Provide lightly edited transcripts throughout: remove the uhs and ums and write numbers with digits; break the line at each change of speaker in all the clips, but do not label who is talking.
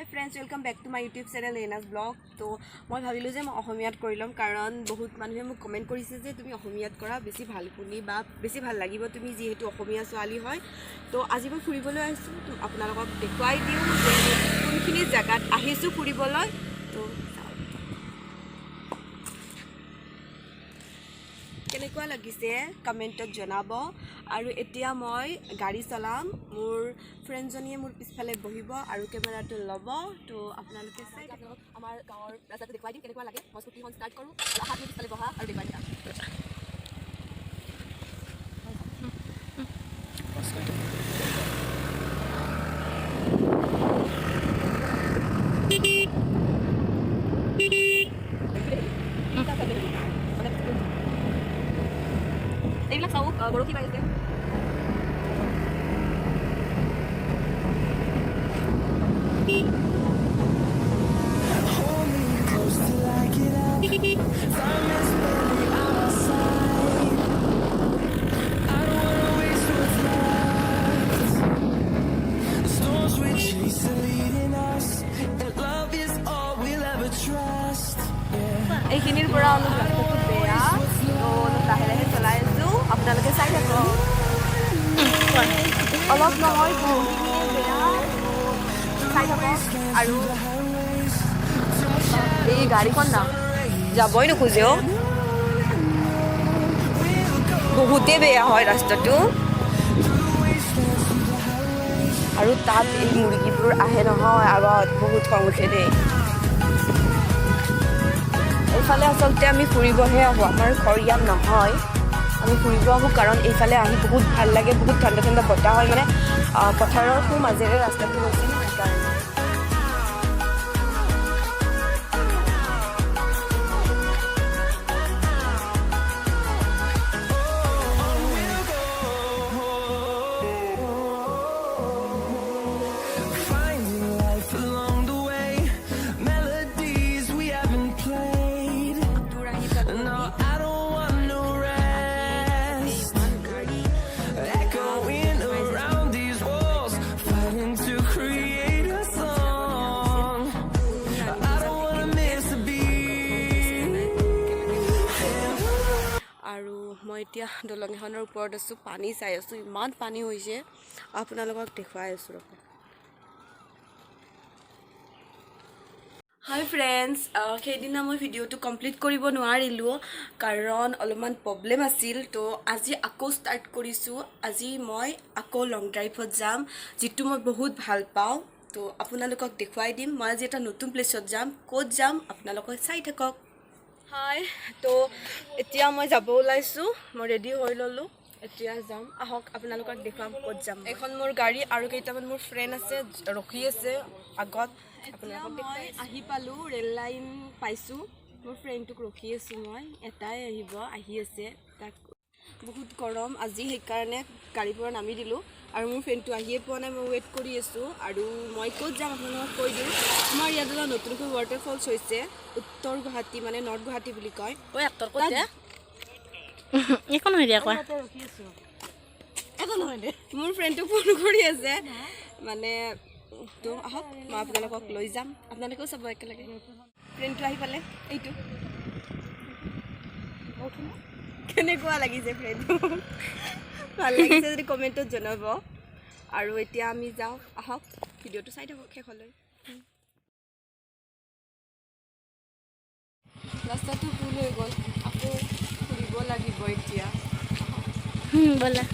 Hi friends welcome back to my YouTube channel एनास blog. तो मैं भाविलो जे मैं अहोमियात কৰি লম कारण बहुत मानुहे মোক कमेन्ट কৰিছে যে তুমি অहोमियात কৰা বেছি ভাল শুনি বা বেছি ভাল লাগিব তুমি যেহেতु অहोमिया ছোৱালী হয়। তো আজি মই ফুৰিবলৈ আহিছো, তো আপোনালোকক দেখুৱাই দিও যে কোনখিনি জায়গাত আহিছো ফুৰিবলৈ। তো কেনেকুৱা লাগিছে কমেন্টত জনাব। আৰু এতিয়া মই গাড়ী চলাম, মোৰ ফ্ৰেণ্ডজনীয়ে মোৰ পিছফালে বহিব আৰু কেমেৰাটো ল'ব। তো আপোনালোকে চাই থাকক, আমাৰ গাঁৱৰ ৰাস্তাটো দেখুৱাই দিম কেনেকুৱা লাগে। মই স্কুটিখন ষ্টাৰ্ট কৰোঁ আৰু আহাত মোৰ পিছফালে বহা আৰু দেখুৱাই দিম। এইবিলাক চাওক বৰশী পাইছে। এইখিনিৰ পৰা অলপ ৰাস্তাটো বেয়া, তো লাহে লাহে চলাই আছোঁ, আপোনালোকে চাই থাকক। অলপ নহয় বহুখিনিয়ে বেয়া, চাই থাকক। আৰু এই গাড়ীখন না যাবই নোখোজে, বহুতেই বেয়া হয় ৰাস্তাটো। আৰু তাত এই মুৰ্গীবোৰ আহে নহয় আগত, বহুত খং উঠে দেই। এইফালে আচলতে আমি ফুৰিবহে আহোঁ, আমাৰ ঘৰ ইয়াত নহয়। আমি ফুৰিব আহোঁ কাৰণ এইফালে আহি বহুত ভাল লাগে, বহুত ঠাণ্ডা ঠাণ্ডা বতাহ হয়, মানে পথাৰৰ সু মাজেৰে ৰাস্তাটো হৈছে ন, সেইকাৰণে। আৰু মই এতিয়া দলং এখনৰ ওপৰত আছোঁ, পানী চাই আছোঁ, ইমান পানী হৈছে, আপোনালোকক দেখুৱাই আছোঁ ৰ'ব। হাই ফ্ৰেণ্ডছ, সেইদিনা মই ভিডিঅ'টো কমপ্লিট কৰিব নোৱাৰিলোঁ কাৰণ অলপমান প্ৰব্লেম আছিল। তো আজি আকৌ ষ্টাৰ্ট কৰিছোঁ। আজি মই আকৌ লং ড্ৰাইভত যাম, যিটো মই বহুত ভাল পাওঁ। তো আপোনালোকক দেখুৱাই দিম মই আজি এটা নতুন প্লেচত যাম। ক'ত যাম আপোনালোকে চাই থাকক। হাই, তো এতিয়া মই যাব ওলাইছোঁ, মই ৰেডি হৈ ল'লোঁ, এতিয়া যাম, আহক আপোনালোকক দেখুৱাম ক'ত যাম। এখন মোৰ গাড়ী আৰু কেইটামান মোৰ ফ্ৰেণ্ড আছে, ৰখি আছে আগত। আপোনালোকক মই আহি পালোঁ, ৰেল লাইন পাইছোঁ, মোৰ ফ্ৰেণ্ডটোক ৰখি আছোঁ মই, এটাই আহি আছে, তাক বহুত গৰম আজি, সেইকাৰণে গাড়ীৰ পৰা নামি দিলোঁ। আৰু মোৰ ফ্ৰেণ্ডটো আহিয়ে পোৱা নাই, মই ৱেইট কৰি আছোঁ। আৰু মই ক'ত যাম আপোনালোকক কৈ দিওঁ। আমাৰ ইয়াত এটা নতুনকৈ ৱাটাৰফলছ হৈছে, উত্তৰ গুৱাহাটী, মানে নৰ্থ গুৱাহাটী বুলি কয়।
একো নহয় দিয়া, কোৱা।
একো নহয় দে, মোৰ ফ্ৰেণ্ডটোক ফোন কৰি আছে, মানে তো আহক মই আপোনালোকক লৈ যাম, আপোনালোকেও চাব একেলগে। ফ্ৰেণ্ডটো আহি পালে, এইটো কেনেকুৱা লাগিছে ফ্ৰেণ্ডটো, ভাল লাগিছে যদি কমেণ্টত জনাব। আৰু এতিয়া আমি যাওঁ, আহক ভিডিঅ'টো চাই থাকক শেষলৈ। ৰাস্তাটো ফুল হৈ গ'ল, আকৌ ফুৰিব লাগিব এতিয়া।
ব'লা।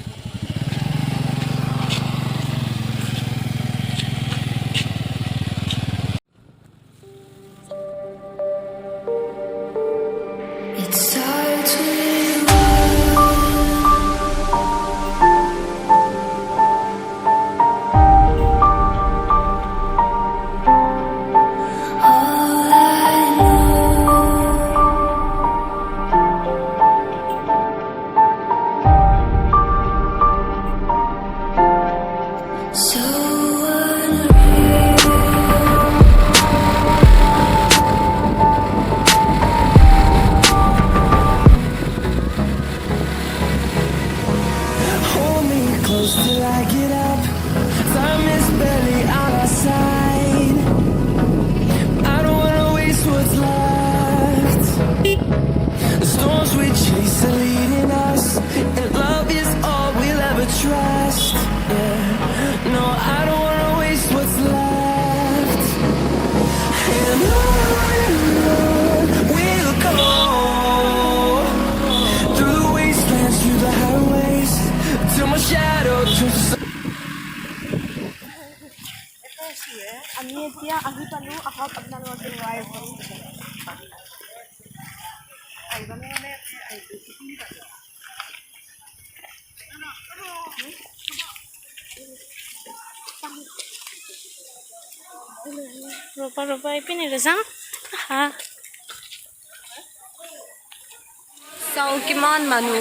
আমি এতিয়া আহি পালোঁ আহক আপোনালোকে নোৱাৰে
ৰ'বা এইপিনে যাম হা
চাওঁ কিমান মানুহ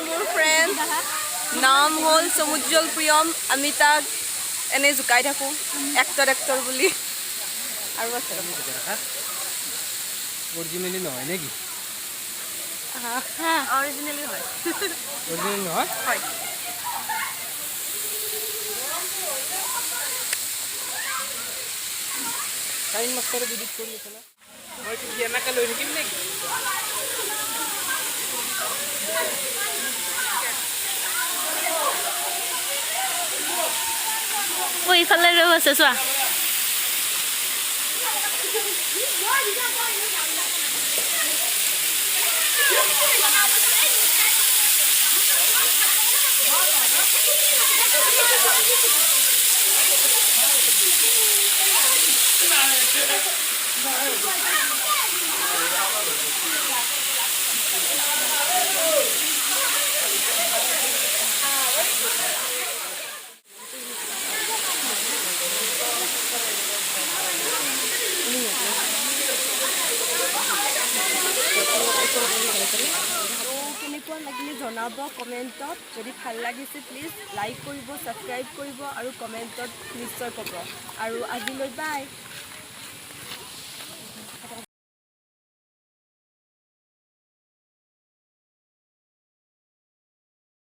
মোৰ ফ্ৰেণ্ড নাম হ'ল সমুজ্জ্বল প্ৰিয়ম আমি তাক এনেই জোকাই থাকোঁ এক্টৰ বুলি আৰু আছে
অৰিজিনেলি নহয় নেকি
অৰিজিনেলি হয়
অৰিজিনেল নহয়
হয়
টাইম মাষ্টাৰে বিডিট কৰি আছে না মই কি এনেকৈ লৈ থাকিম নেকি
ইফালে ৰৈ আছে চোৱা
কেনেকুৱা লাগিলে জনাব কমেণ্টত যদি ভাল লাগিছে প্লিজ লাইক কৰিব ছাবস্ক্ৰাইব কৰিব আৰু কমেণ্টত নিশ্চয় ক'ব আৰু আজিলৈ বাই